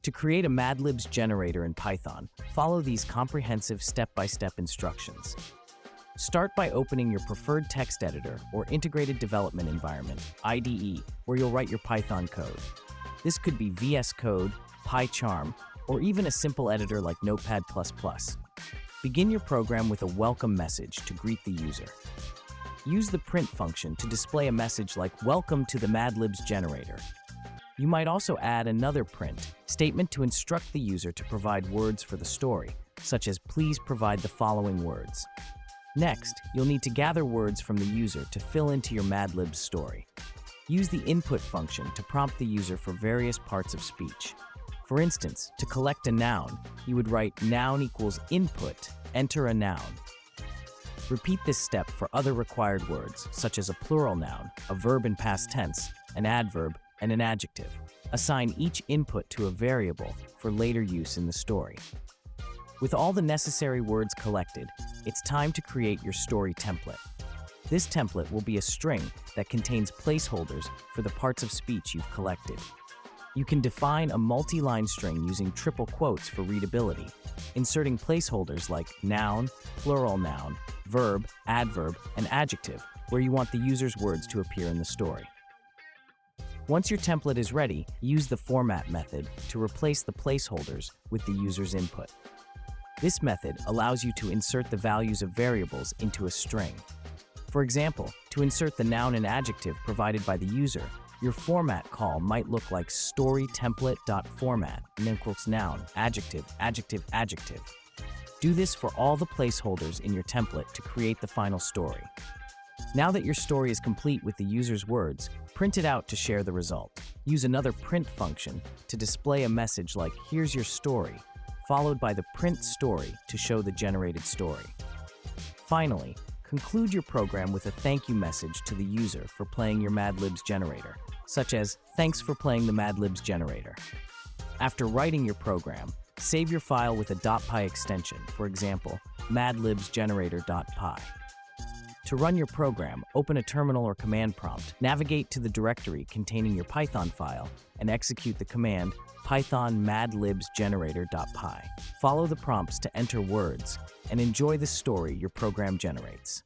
To create a Mad Libs generator in Python, follow these comprehensive step-by-step instructions. Start by opening your preferred text editor or integrated development environment, IDE, where you'll write your Python code. This could be VS Code, PyCharm, or even a simple editor like Notepad++. Begin your program with a welcome message to greet the user. Use the print function to display a message like "Welcome to the Mad Libs generator." You might also add another print statement to instruct the user to provide words for the story, such as "Please provide the following words." Next, you'll need to gather words from the user to fill into your Mad Libs story. Use the input function to prompt the user for various parts of speech. For instance, to collect a noun, you would write noun equals input, enter a noun. Repeat this step for other required words, such as a plural noun, a verb in past tense, an adverb, and an adjective. Assign each input to a variable for later use in the story. With all the necessary words collected, it's time to create your story template. This template will be a string that contains placeholders for the parts of speech you've collected. You can define a multi-line string using triple quotes for readability, inserting placeholders like noun, plural noun, verb, adverb, and adjective, where you want the user's words to appear in the story. Once your template is ready, use the format method to replace the placeholders with the user's input. This method allows you to insert the values of variables into a string. For example, to insert the noun and adjective provided by the user, your format call might look like storyTemplate.format equals noun, adjective, adjective, adjective. Do this for all the placeholders in your template to create the final story. Now that your story is complete with the user's words, print it out to share the result. Use another print function to display a message like "Here's your story," followed by the print story to show the generated story. Finally, conclude your program with a thank you message to the user for playing your Mad Libs generator, such as "Thanks for playing the Mad Libs generator." After writing your program, save your file with a .py extension, for example, madlibsgenerator.py. To run your program, open a terminal or command prompt, navigate to the directory containing your Python file, and execute the command python madlibsgenerator.py. Follow the prompts to enter words, and enjoy the story your program generates.